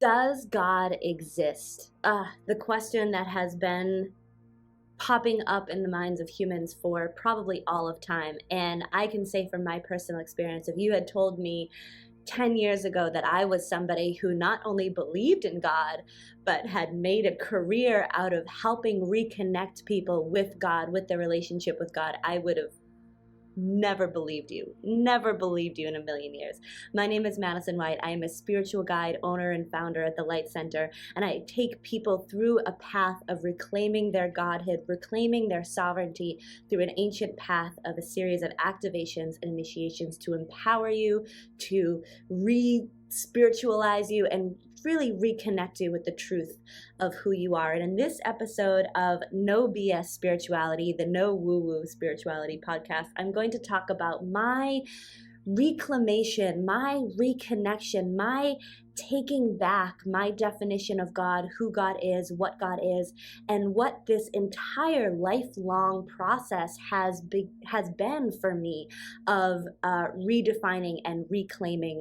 Does God exist? The question that has been popping up in the minds of humans for probably all of time. And I can say from my personal experience, if you had told me 10 years ago that I was somebody who not only believed in God, but had made a career out of helping reconnect people with God, with their relationship with God, I would have never believed you in a million years. My name is Madison White. I am a spiritual guide, owner, and founder at the Light Center, and I take people through a path of reclaiming their godhood, reclaiming their sovereignty through an ancient path of a series of activations and initiations to empower you, to re-spiritualize you, and really reconnect you with the truth of who you are. And in this episode of No BS Spirituality, the No Woo Woo Spirituality podcast, I'm going to talk about my reclamation, my reconnection, my taking back my definition of God, who God is, and what this entire lifelong process has been for me of redefining and reclaiming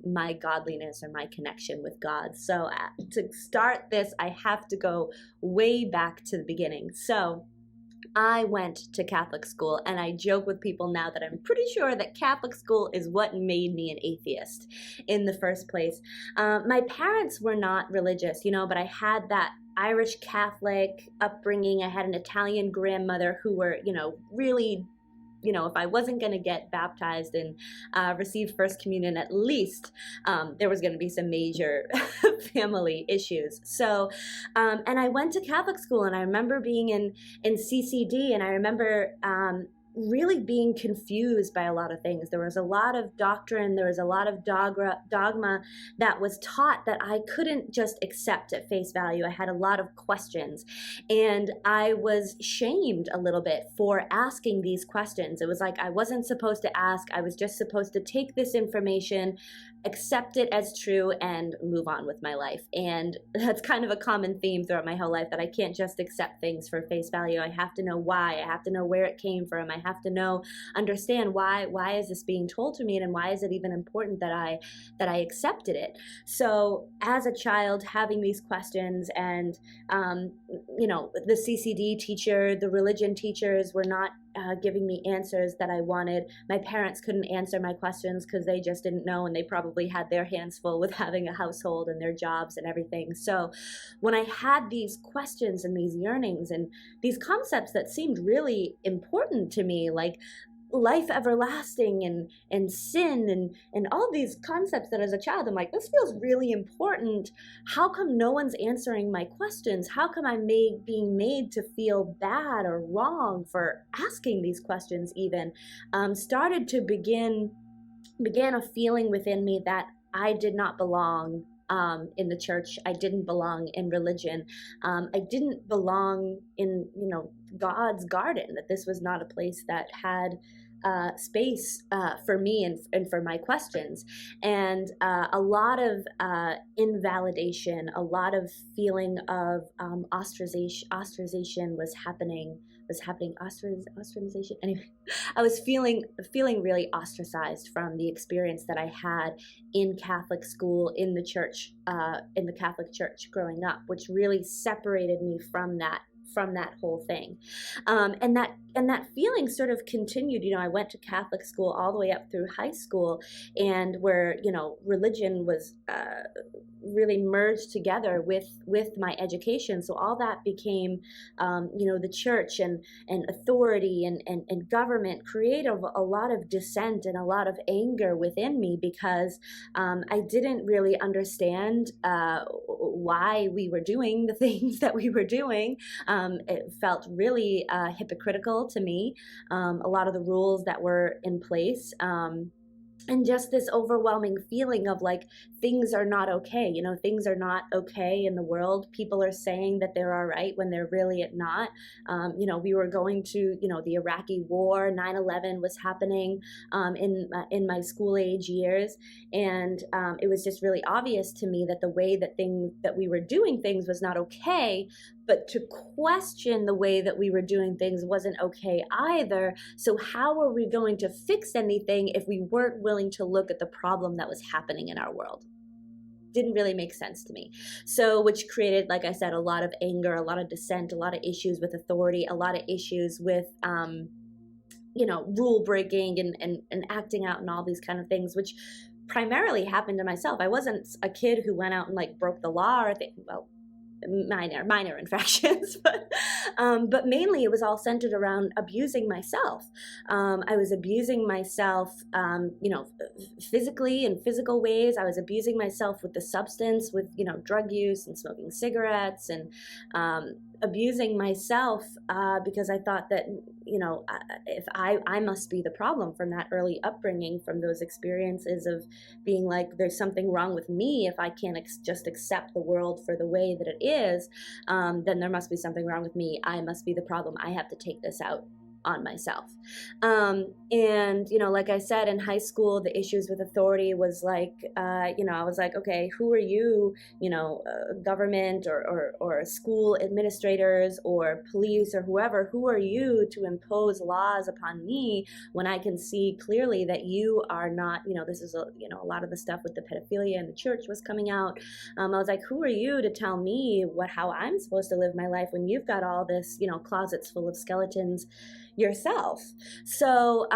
my godliness or my connection with God. So to start this, I have to go way back to the beginning. So I went to Catholic school, and I joke with people now that I'm pretty sure that Catholic school is what made me an atheist in the first place. My parents were not religious, but I had that Irish Catholic upbringing. I had an Italian grandmother who were, really, if I wasn't going to get baptized and receive First Communion, at least there was going to be some major family issues. So, and I went to Catholic school, and I remember being in CCD, and I remember really being confused by a lot of things. There was a lot of doctrine, there was a lot of dogma that was taught that I couldn't just accept at face value. I had a lot of questions, and I was shamed a little bit for asking these questions. It was like I wasn't supposed to ask. I was just supposed to take this information, accept it as true, and move on with my life. And that's kind of a common theme throughout my whole life, that I can't just accept things for face value. I have to know why. I have to know where it came from. I have to understand why is this being told to me, and why is it even important that I accepted it. So as a child, having these questions, and the CCD teacher, the religion teachers were not giving me answers that I wanted. My parents couldn't answer my questions because they just didn't know, and they probably had their hands full with having a household and their jobs and everything. So when I had these questions and these yearnings and these concepts that seemed really important to me, like life everlasting and sin and all these concepts that as a child I'm like, this feels really important. How come no one's answering my questions? How come I'm being made to feel bad or wrong for asking these questions even? Started to began a feeling within me that I did not belong in the church. I didn't belong in religion. I didn't belong in, God's garden, that this was not a place that had space for me and for my questions. And a lot of invalidation, a lot of feeling of ostracization was happening. Ostracization. Anyway, I was feeling really ostracized from the experience that I had in Catholic school, in the church, in the Catholic Church growing up, which really separated me from that whole thing. And that feeling sort of continued. I went to Catholic school all the way up through high school, and where, religion was really merged together with my education. So all that became, the church and authority and government created a lot of dissent and a lot of anger within me, because I didn't really understand why we were doing the things that we were doing. It felt really hypocritical to me, a lot of the rules that were in place. And just this overwhelming feeling of like, things are not okay. Things are not okay in the world. People are saying that they're all right when they're really not. We were going to, the Iraqi war, 9/11 was happening in my school age years. And it was just really obvious to me that the way that we were doing things was not okay. But to question the way that we were doing things wasn't okay either. So how are we going to fix anything if we weren't willing to look at the problem that was happening in our world? didn't really make sense to me. So, which created, like I said, a lot of anger, a lot of dissent, a lot of issues with authority, a lot of issues with, rule breaking and acting out and all these kind of things, which primarily happened to myself. I wasn't a kid who went out and like broke the law or minor infractions, but mainly it was all centered around abusing myself. I was abusing myself, physically, in physical ways. I was abusing myself with the substance, with, drug use and smoking cigarettes, and abusing myself because I thought that, if I must be the problem from that early upbringing, from those experiences of being like, there's something wrong with me if I can't just accept the world for the way that it is, then there must be something wrong with me. I must be the problem. I have to take this out on myself. And, like I said, in high school, the issues with authority was like, I was like, okay, who are you, government or school administrators or police or who are you to impose laws upon me when I can see clearly that you are not, this is, a lot of the stuff with the pedophilia in the church was coming out. I was like, who are you to tell me how I'm supposed to live my life when you've got all this, closets full of skeletons yourself? So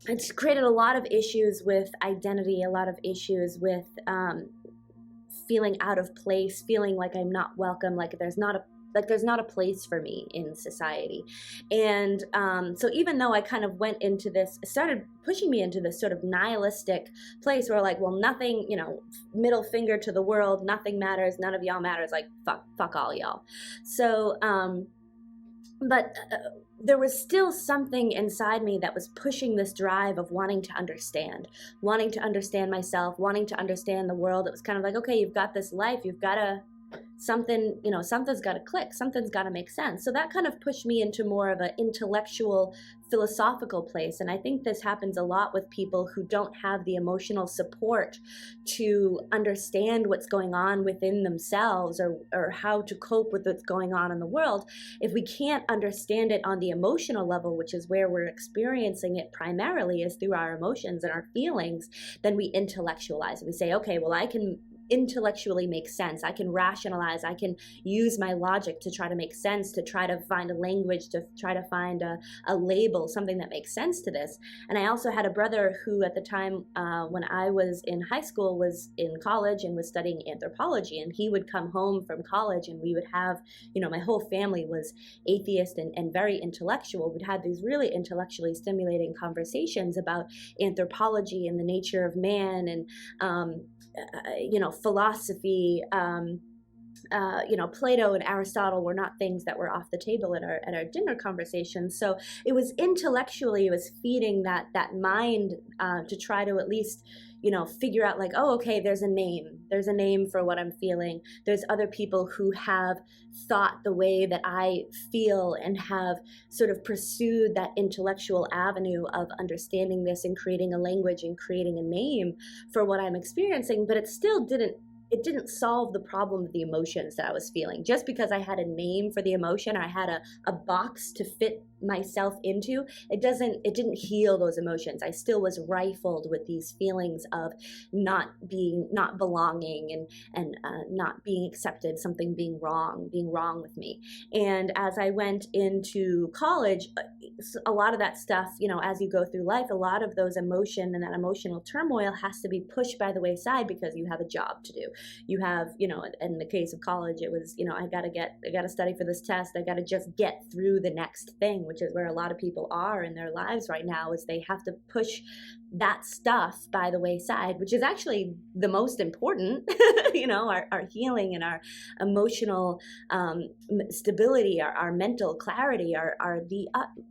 it's created a lot of issues with identity, a lot of issues with feeling out of place, feeling like I'm not welcome, like there's not a place for me in society. And so even though I kind of went into this, it started pushing me into this sort of nihilistic place where like, well, nothing, middle finger to the world, nothing matters, none of y'all matters, like fuck all y'all. So but there was still something inside me that was pushing this drive of wanting to understand myself, wanting to understand the world. It was kind of like, okay, you've got this life, you've got to, something's got to click, something's got to make sense. So that kind of pushed me into more of an intellectual, philosophical place. And I think this happens a lot with people who don't have the emotional support to understand what's going on within themselves or how to cope with what's going on in the world. If we can't understand it on the emotional level, which is where we're experiencing it primarily, is through our emotions and our feelings, then we intellectualize. We say, okay, well, I can intellectually make sense. I can rationalize. I can use my logic to try to make sense, to try to find a language, to try to find a label, something that makes sense to this. And I also had a brother who at the time when I was in high school was in college and was studying anthropology, and he would come home from college and we would have, my whole family was atheist and very intellectual. We'd have these really intellectually stimulating conversations about anthropology and the nature of man and philosophy. Plato and Aristotle were not things that were off the table at our dinner conversations. So it was intellectually, it was feeding that mind to try to at least figure out like, oh, okay, there's a name for what I'm feeling. There's other people who have thought the way that I feel and have sort of pursued that intellectual avenue of understanding this and creating a language and creating a name for what I'm experiencing. But it still didn't solve the problem of the emotions that I was feeling. Just because I had a name for the emotion, or I had a box to fit myself into, it didn't heal those emotions. I still was rifled with these feelings of not belonging and not being accepted, something being wrong with me. And as I went into college, a lot of that stuff, as you go through life, a lot of those emotion and that emotional turmoil has to be pushed by the wayside because you have a job to do. You have, in the case of college, it was, I gotta study for this test. I gotta just get through the next thing, which is where a lot of people are in their lives right now, is they have to push that stuff by the wayside, which is actually the most important. Our healing and our emotional stability, our mental clarity are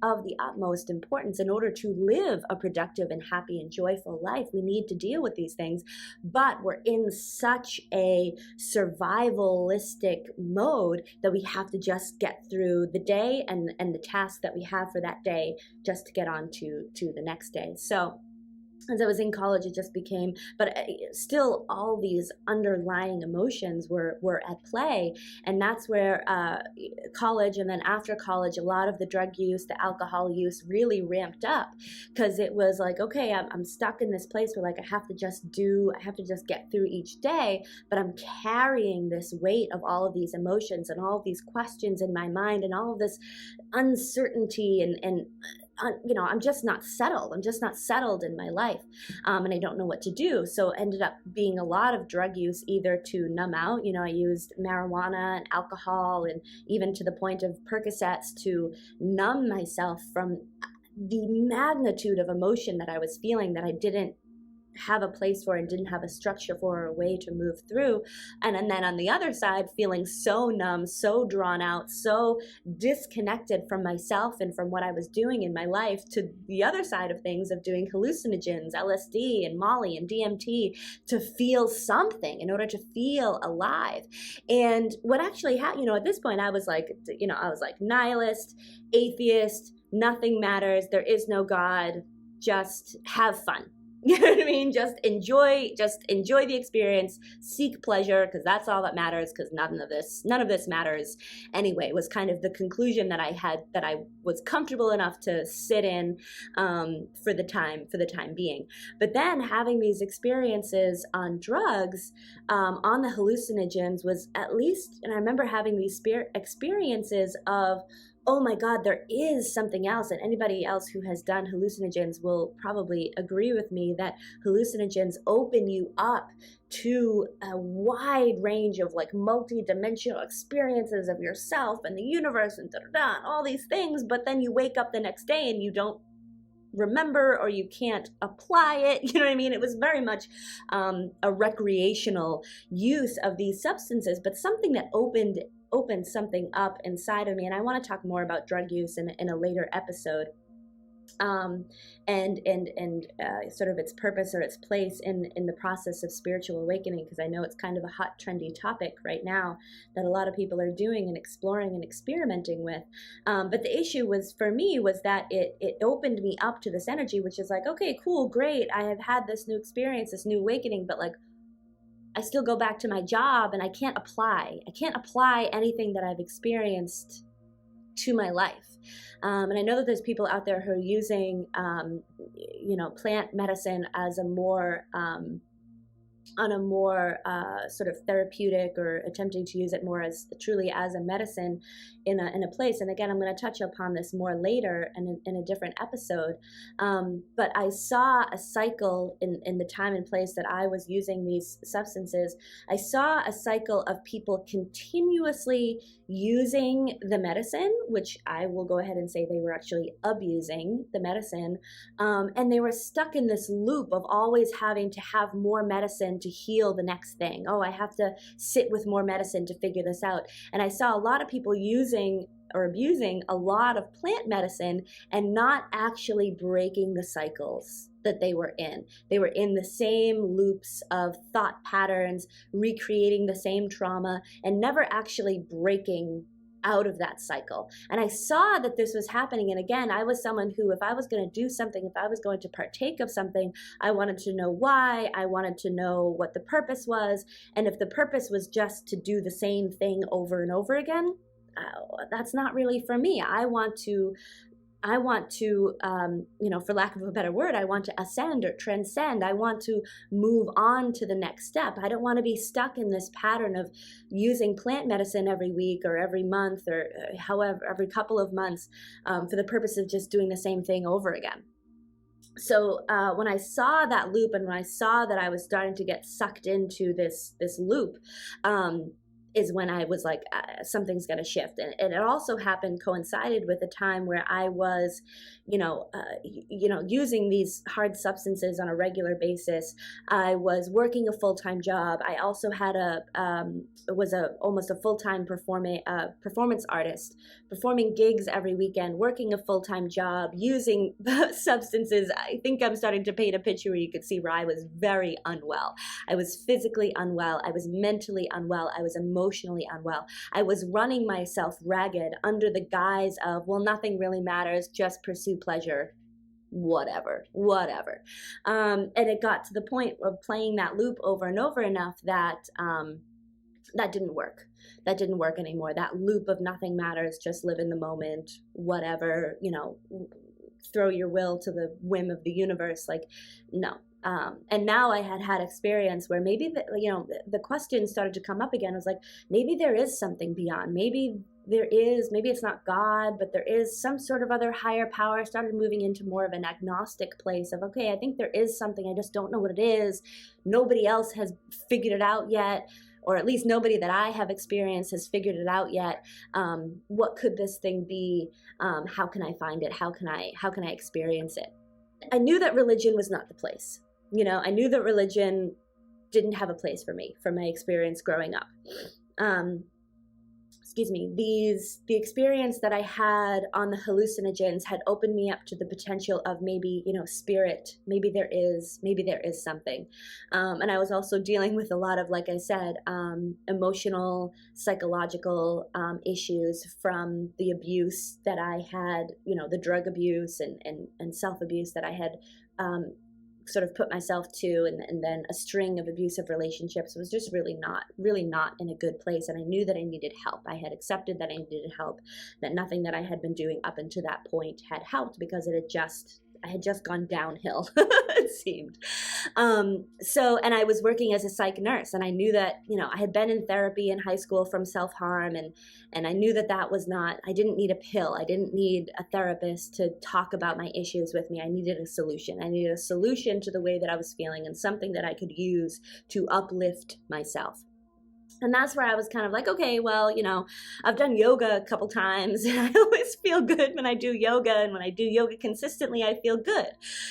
of the utmost importance. In order to live a productive and happy and joyful life, we need to deal with these things, but we're in such a survivalistic mode that we have to just get through the day and the task that we have for that day just to get on to the next day. So as I was in college, it just became, but still all these underlying emotions were at play. And that's where college, and then after college, a lot of the drug use, the alcohol use really ramped up, because it was like, okay, I'm stuck in this place where like I have to just get through each day, but I'm carrying this weight of all of these emotions and all of these questions in my mind and all of this uncertainty and I'm just not settled. I'm just not settled in my life, and I don't know what to do. So ended up being a lot of drug use, either to numb out. I used marijuana and alcohol, and even to the point of Percocets to numb myself from the magnitude of emotion that I was feeling, that I didn't have a place for and didn't have a structure for, or a way to move through. And then on the other side, feeling so numb, so drawn out, so disconnected from myself and from what I was doing in my life, to the other side of things, of doing hallucinogens, LSD and Molly and DMT, to feel something, in order to feel alive. And what actually happened, at this point I was like nihilist, atheist, nothing matters, there is no God, just have fun. You know what I mean? Just enjoy the experience, seek pleasure, because that's all that matters, because none of this matters anyway, was kind of the conclusion that I had, that I was comfortable enough to sit in for the time being. But then having these experiences on drugs, on the hallucinogens, was at least, and I remember having these experiences of, oh my God, there is something else. And anybody else who has done hallucinogens will probably agree with me that hallucinogens open you up to a wide range of like multi-dimensional experiences of yourself and the universe and all these things. But then you wake up the next day and you don't remember, or you can't apply it. You know what I mean? It was very much a recreational use of these substances, but something that opened something up inside of me. And I want to talk more about drug use in a later episode, and sort of its purpose or its place in the process of spiritual awakening, because I know it's kind of a hot, trendy topic right now that a lot of people are doing and exploring and experimenting with. But the issue for me was that it opened me up to this energy, which is like, okay, cool, great, I have had this new experience, this new awakening, but like, I still go back to my job and I can't apply anything that I've experienced to my life. And I know that there's people out there who are using, plant medicine as on a more sort of therapeutic, or attempting to use it more as truly as a medicine in a place. And again, I'm going to touch upon this more later in a different episode. But I saw a cycle in the time and place that I was using these substances. I saw a cycle of people continuously using the medicine, which I will go ahead and say they were actually abusing the medicine. And they were stuck in this loop of always having to have more medicine to heal the next thing. Oh, I have to sit with more medicine to figure this out. And I saw a lot of people using or abusing a lot of plant medicine and not actually breaking the cycles that they were in. They were in the same loops of thought patterns, recreating the same trauma, and never actually breaking out of that cycle. And I saw that this was happening. And again, I was someone who, if I was going to do something, if I was going to partake of something, I wanted to know why. I wanted to know what the purpose was. And if the purpose was just to do the same thing over and over again, that's not really for me. I want to, for lack of a better word, I want to ascend or transcend. I want to move on to the next step. I don't want to be stuck in this pattern of using plant medicine every week or every month, or however, every couple of months, for the purpose of just doing the same thing over again. So when I saw that loop, and when I saw that I was starting to get sucked into this loop, is when I was like, something's going to shift. And it also coincided with a time where I was, using these hard substances on a regular basis. I was working a full-time job. I also had almost a full-time performance artist, performing gigs every weekend, working a full-time job, using substances. I think I'm starting to paint a picture where you could see where I was very unwell. I was physically unwell. I was mentally unwell. I was emotionally unwell. I was running myself ragged under the guise of, well, nothing really matters, just pursue pleasure. whatever. And it got to the point of playing that loop over and over enough that that didn't work. That didn't work anymore. That loop of nothing matters, just live in the moment, whatever, throw your will to the whim of the universe. Like, no. And now I had experience where maybe the question started to come up again. I was like, maybe there is something beyond. Maybe it's not God, but there is some sort of other higher power. I started moving into more of an agnostic place of, okay, I think there is something. I just don't know what it is. Nobody else has figured it out yet, or at least nobody that I have experienced has figured it out yet. What could this thing be? How can I find it? How can I experience it? I knew that religion was not the place. I knew that religion didn't have a place for me, from my experience growing up. The experience that I had on the hallucinogens had opened me up to the potential of maybe, spirit. Maybe there is something. And I was also dealing with a lot of, like I said, emotional, psychological issues from the abuse that I had, the drug abuse and self-abuse that I had sort of put myself to, and then a string of abusive relationships. Was just really not in a good place. And I knew that I needed help. I had accepted that I needed help, that nothing that I had been doing up until that point had helped, because I had just gone downhill, it seemed. And I was working as a psych nurse, and I knew that, I had been in therapy in high school from self-harm, and I knew that was not, I didn't need a pill. I didn't need a therapist to talk about my issues with me. I needed a solution. I needed a solution to the way that I was feeling, and something that I could use to uplift myself. And that's where I was kind of like, okay, well, I've done yoga a couple times, and I always feel good when I do yoga. And when I do yoga consistently, I feel good.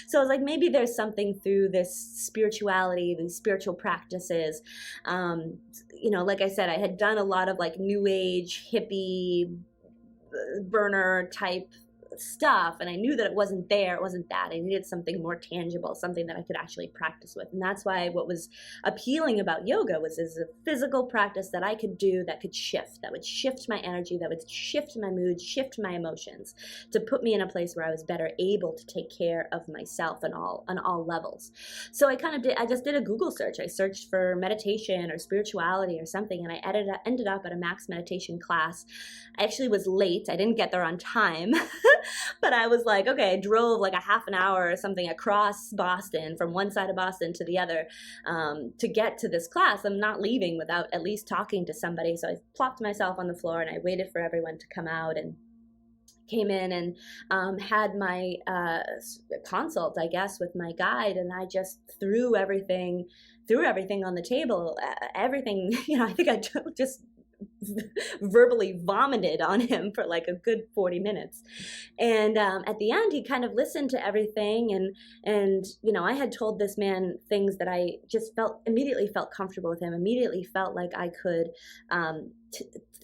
So I was like, maybe there's something through this spirituality, these spiritual practices. Like I said, I had done a lot of like new age, hippie, burner type stuff, and I knew that it wasn't there. It wasn't that. I needed something more tangible, something that I could actually practice with. And that's why what was appealing about yoga was as a physical practice that I could do, that could shift, that would shift my energy, that would shift my mood, shift my emotions, to put me in a place where I was better able to take care of myself on all levels. So I just did a Google search. I searched for meditation or spirituality or something, and I ended up at a max meditation class. I actually was late. I didn't get there on time. But I was like, okay, I drove like a half an hour or something across Boston, from one side of Boston to the other, to get to this class. I'm not leaving without at least talking to somebody. So I plopped myself on the floor, and I waited for everyone to come out, and came in and had my consult, I guess, with my guide. And I just threw everything on the table. Everything, I think I just verbally vomited on him for like a good 40 minutes. And at the end, he kind of listened to everything. And I had told this man things that I just immediately felt comfortable with him, immediately felt like I could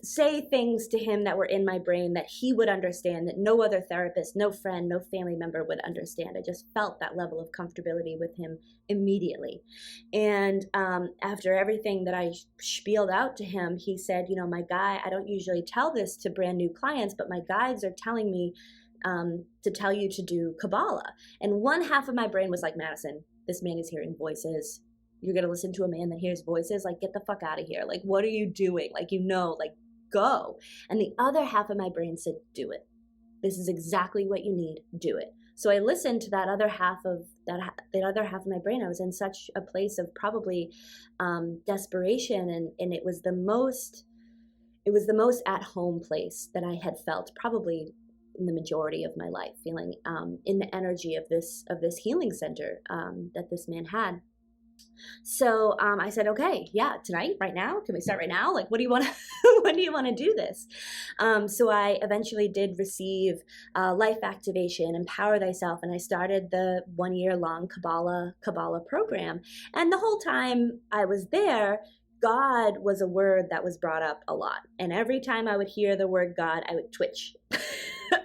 say things to him that were in my brain that he would understand, that no other therapist, no friend, no family member would understand. I just felt that level of comfortability with him immediately. And after everything that I spieled out to him, he said, I don't usually tell this to brand new clients, but my guides are telling me to tell you to do Kabbalah. And one half of my brain was like, Madison, this man is hearing voices. You're going to listen to a man that hears voices? Like, get the fuck out of here. Like, what are you doing? Like, go. And the other half of my brain said, do it. This is exactly what you need. Do it. So I listened to that other half of my brain. I was in such a place of probably desperation, and it was the most at home place that I had felt probably in the majority of my life, feeling in the energy of this healing center that this man had. So I said, okay, yeah, tonight, right now, can we start right now? Like, when do you want to do this? So I eventually did receive Life Activation, Empower Thyself, and I started the 1-year-long Kabbalah program. And the whole time I was there, God was a word that was brought up a lot. And every time I would hear the word God, I would twitch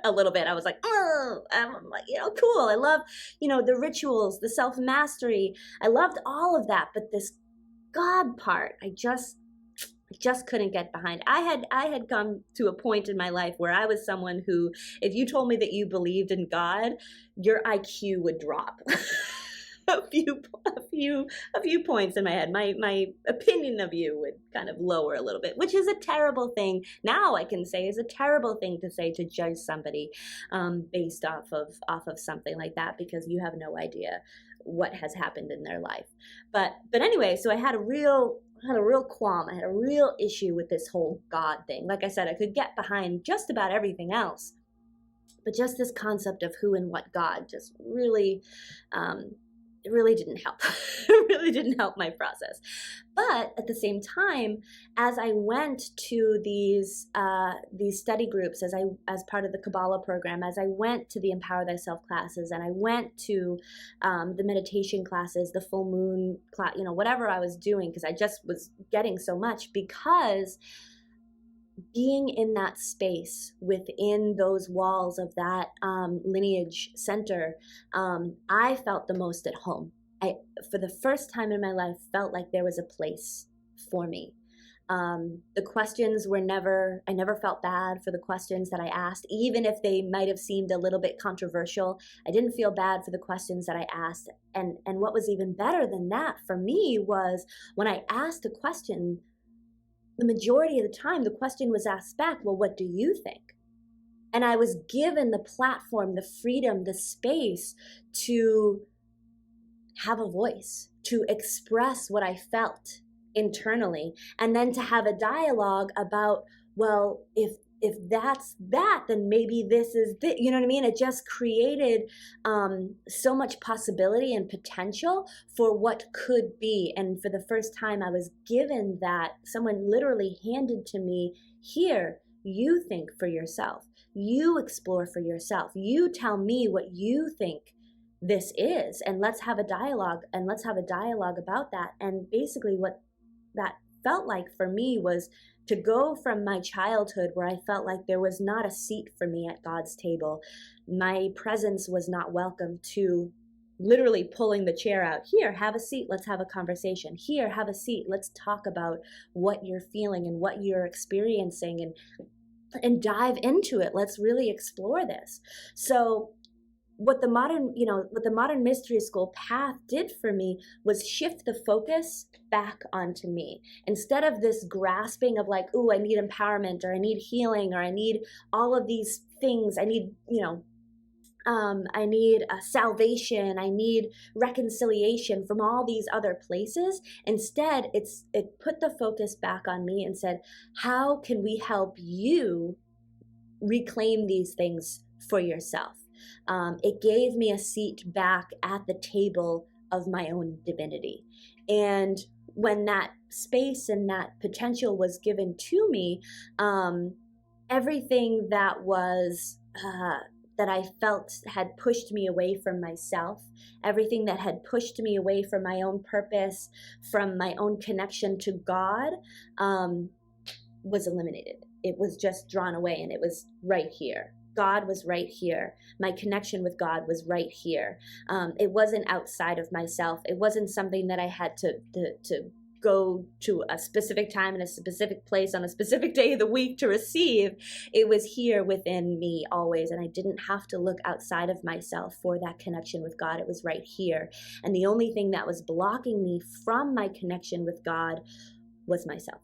a little bit. I was like, oh, I'm like, cool. I love, the rituals, the self-mastery. I loved all of that. But this God part, I just couldn't get behind. I had come to a point in my life where I was someone who, if you told me that you believed in God, your IQ would drop a few points in my head. My opinion of you would kind of lower a little bit, which is a terrible thing. Now I can say is a terrible thing to say, to judge somebody based off of something like that, because you have no idea what has happened in their life. But anyway, so I had a real qualm. I had a real issue with this whole God thing. Like I said, I could get behind just about everything else, but just this concept of who and what God just really, it really didn't help. It really didn't help my process. But at the same time, as I went to these study groups, as part of the Kabbalah program, as I went to the Empower Thyself classes, and I went to the meditation classes, the full moon class, whatever I was doing, because I just was getting so much, because being in that space within those walls of that lineage center, I felt the most at home. I, for the first time in my life, felt like there was a place for me. The questions were I never felt bad for the questions that I asked, even if they might have seemed a little bit controversial. I didn't feel bad for the questions that I asked. And what was even better than that for me was when I asked a question, the majority of the time, the question was asked back, well, what do you think? And I was given the platform, the freedom, the space to have a voice, to express what I felt internally, and then to have a dialogue about, well, if that's that, then maybe this is this, you know what I mean? It just created so much possibility and potential for what could be. And for the first time, I was given that. Someone literally handed to me, here, you think for yourself. You explore for yourself. You tell me what you think this is, and let's have a dialogue, about that. And basically what that felt like for me was to go from my childhood, where I felt like there was not a seat for me at God's table, my presence was not welcome, to literally pulling the chair out. Here, have a seat, let's have a conversation. Here, have a seat, let's talk about what you're feeling and what you're experiencing, and dive into it. Let's really explore this. So what the modern mystery school path did for me was shift the focus back onto me. Instead of this grasping of like, ooh, I need empowerment, or I need healing, or I need all of these things. I need, I need salvation. I need reconciliation from all these other places. Instead, it put the focus back on me and said, how can we help you reclaim these things for yourself? It gave me a seat back at the table of my own divinity. And when that space and that potential was given to me, everything that was that I felt had pushed me away from myself, everything that had pushed me away from my own purpose, from my own connection to God, was eliminated. It was just drawn away, and it was right here. God was right here. My connection with God was right here. It wasn't outside of myself. It wasn't something that I had to go to a specific time in a specific place on a specific day of the week to receive. It was here within me always, and I didn't have to look outside of myself for that connection with God. It was right here. And the only thing that was blocking me from my connection with God was myself.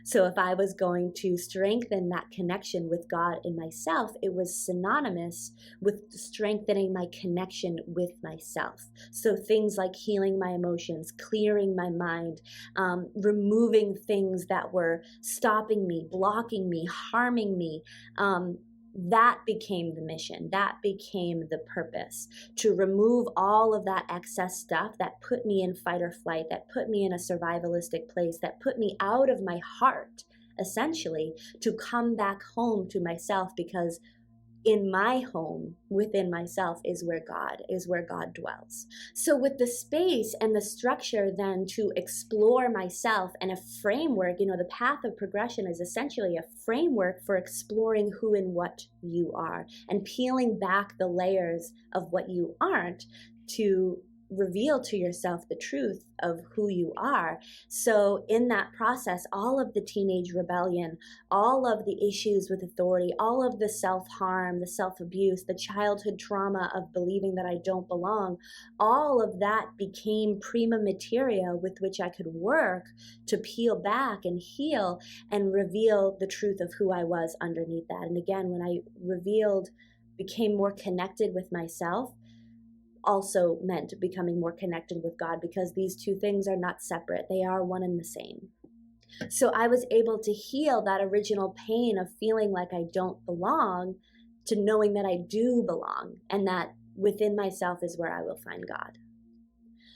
So if I was going to strengthen that connection with God in myself, it was synonymous with strengthening my connection with myself. So things like healing my emotions, clearing my mind, removing things that were stopping me, blocking me, harming me, that became the mission. That became the purpose, to remove all of that excess stuff that put me in fight or flight, that put me in a survivalistic place, that put me out of my heart, essentially, to come back home to myself, because in my home, within myself, is where God dwells. So with the space and the structure then to explore myself, and a framework, the path of progression is essentially a framework for exploring who and what you are, and peeling back the layers of what you aren't, to reveal to yourself the truth of who you are. So in that process, all of the teenage rebellion, all of the issues with authority, all of the self-harm, the self-abuse, the childhood trauma of believing that I don't belong, all of that became prima materia with which I could work to peel back and heal and reveal the truth of who I was underneath that. And again, when I became more connected with myself, also meant becoming more connected with God, because these two things are not separate. They are one and the same. So I was able to heal that original pain of feeling like I don't belong to knowing that I do belong, and that within myself is where I will find God.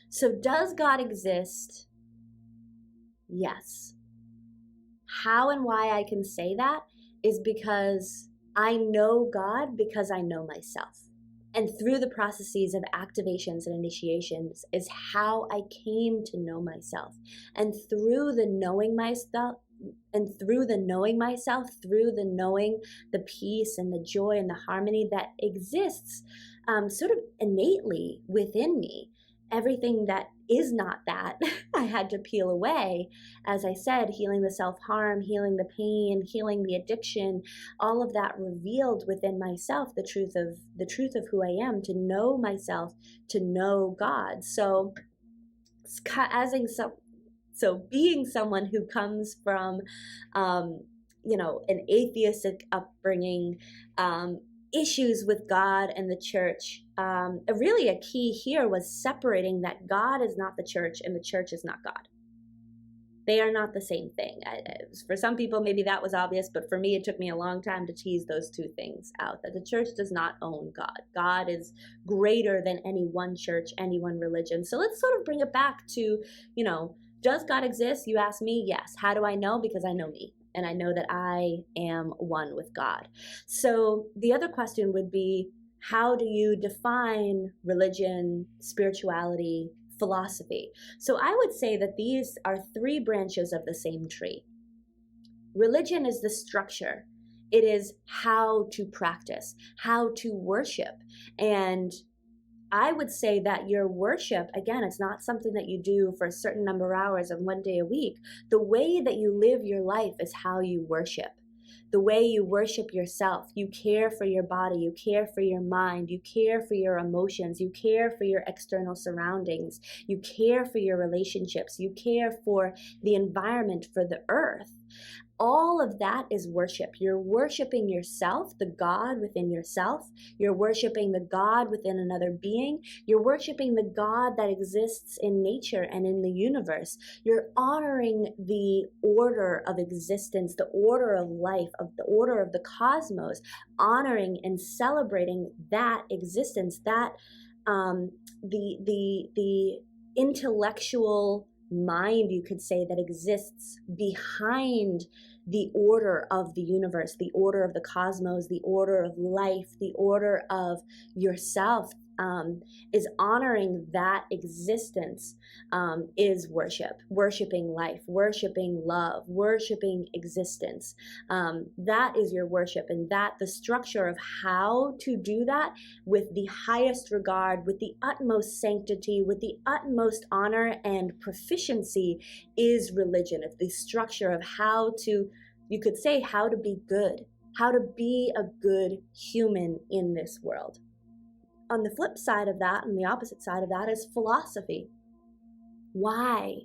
So does God exist? Yes. How and why I can say that is because I know God because I know myself. And through the processes of activations and initiations is how I came to know myself. And through the knowing myself, through the knowing the peace and the joy and the harmony that exists sort of innately within me, everything that is not that, I had to peel away. As I said, healing the self-harm, healing the pain, healing the addiction, all of that revealed within myself the truth of who I am, to know myself, to know God. So being someone who comes from an atheistic upbringing, issues with God and the church, really a key here was separating that God is not the church and the church is not God. They are not the same thing. For some people, maybe that was obvious, but for me, it took me a long time to tease those two things out, that the church does not own God. God is greater than any one church, any one religion. So let's sort of bring it back to, does God exist? You ask me, yes. How do I know? Because I know me. And I know that I am one with God. So the other question would be, how do you define religion, spirituality, philosophy? So I would say that these are three branches of the same tree. Religion is the structure. It is how to practice, how to worship. And I would say that your worship, again, it's not something that you do for a certain number of hours and one day a week. The way that you live your life is how you worship. The way you worship yourself, you care for your body, you care for your mind, you care for your emotions, you care for your external surroundings, you care for your relationships, you care for the environment, for the earth. All of that is worship. You're worshiping yourself, the God within yourself. You're worshiping the God within another being. You're worshiping the God that exists in nature and in the universe. You're honoring the order of existence, the order of life, of the order of the cosmos, honoring and celebrating that existence, that the intellectual mind, you could say, that exists behind the order of the universe, the order of the cosmos, the order of life, the order of yourself, is honoring that existence, is worship, worshiping life, worshiping love, worshiping existence. That is your worship, and that the structure of how to do that with the highest regard, with the utmost sanctity, with the utmost honor and proficiency is religion. It's the structure of how to, you could say, how to be good, how to be a good human in this world. On the flip side of that, and the opposite side of that, is philosophy. Why?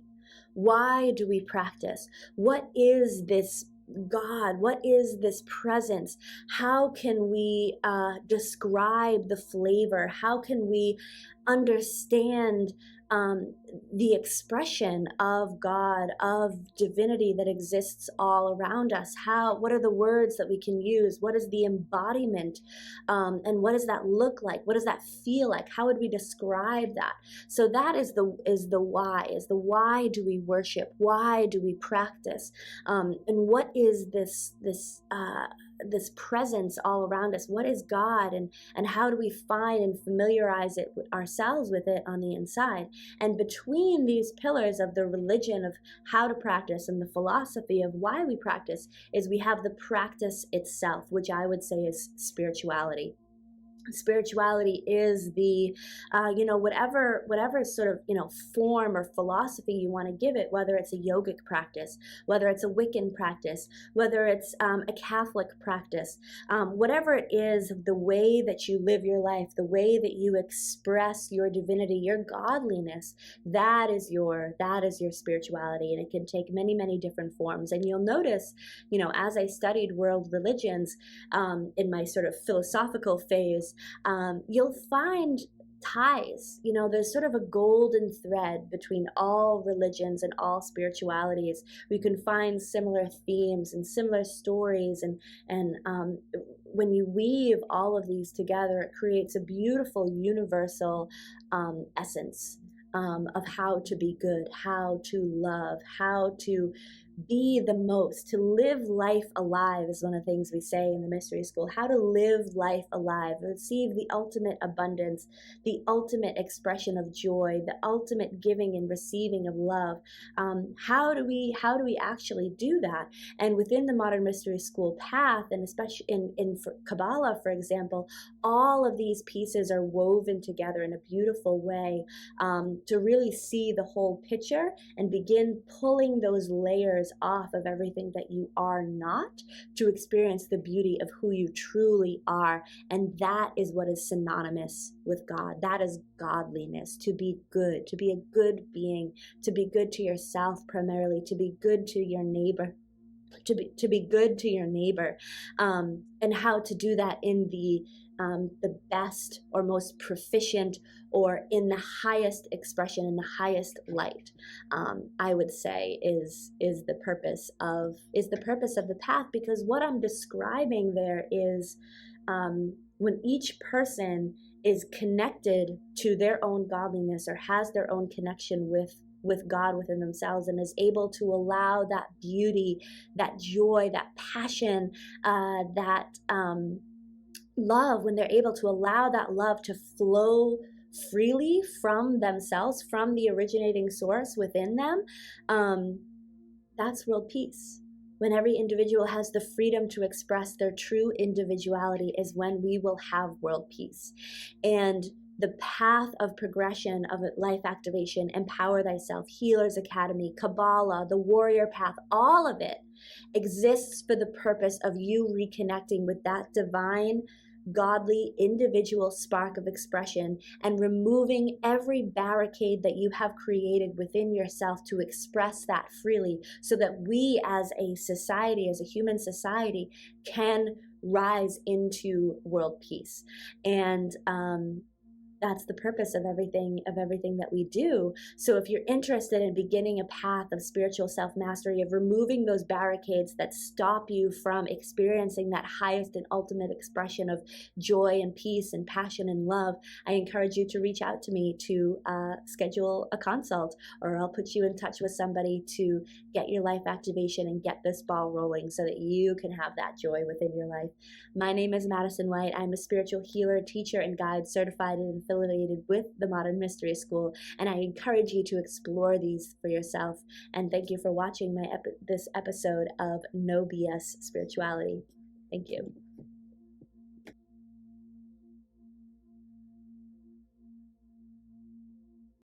Why do we practice? What is this God? What is this presence? How can we describe the flavor? How can we understand the expression of God, of divinity that exists all around us? What are the words that we can use? What is the embodiment? And what does that look like? What does that feel like? How would we describe that? So that is the why do we worship? Why do we practice? And what is this presence all around us? What is God, and how do we find and familiarize ourselves with it on the inside? And between these pillars of the religion of how to practice and the philosophy of why we practice is we have the practice itself, which I would say is spirituality. Spirituality is the whatever sort of form or philosophy you want to give it, whether it's a yogic practice, whether it's a Wiccan practice, whether it's a Catholic practice, whatever it is, the way that you live your life, the way that you express your divinity, your godliness, that is your spirituality. And it can take many, many different forms. And you'll notice, as I studied world religions in my sort of philosophical phase, you'll find ties. There's sort of a golden thread between all religions and all spiritualities. We can find similar themes and similar stories, and when you weave all of these together, it creates a beautiful universal essence of how to be good, how to love, how to be the most, to live life alive is one of the things we say in the mystery school. How to live life alive, receive the ultimate abundance, the ultimate expression of joy, the ultimate giving and receiving of love. How do we actually do that? And within the modern mystery school path, and especially in Kabbalah, for example, all of these pieces are woven together in a beautiful way to really see the whole picture and begin pulling those layers off of everything that you are not, to experience the beauty of who you truly are. And that is what is synonymous with God. That is godliness, to be good, to be a good being, to be good to yourself primarily, to be good to your neighbor, to be good to your neighbor, and how to do that in the best or most proficient or in the highest expression, in the highest light, I would say is the purpose of the path. Because what I'm describing there is when each person is connected to their own godliness or has their own connection with God within themselves, and is able to allow that beauty, that joy, that passion, that love, when they're able to allow that love to flow freely from themselves, from the originating source within them, that's world peace. When every individual has the freedom to express their true individuality is when we will have world peace. And the path of progression of life activation, Empower Thyself, Healers Academy, Kabbalah, the warrior path, all of it exists for the purpose of you reconnecting with that divine, godly, individual spark of expression, and removing every barricade that you have created within yourself to express that freely, so that we as a society, as a human society, can rise into world peace. And that's the purpose of everything that we do. So if you're interested in beginning a path of spiritual self-mastery, of removing those barricades that stop you from experiencing that highest and ultimate expression of joy and peace and passion and love, I encourage you to reach out to me to schedule a consult, or I'll put you in touch with somebody to get your life activation and get this ball rolling so that you can have that joy within your life. My name is Madison White. I'm a spiritual healer, teacher, and guide, certified and affiliated with the Modern Mystery School, and I encourage you to explore these for yourself. And thank you for watching this episode of No BS Spirituality. Thank you.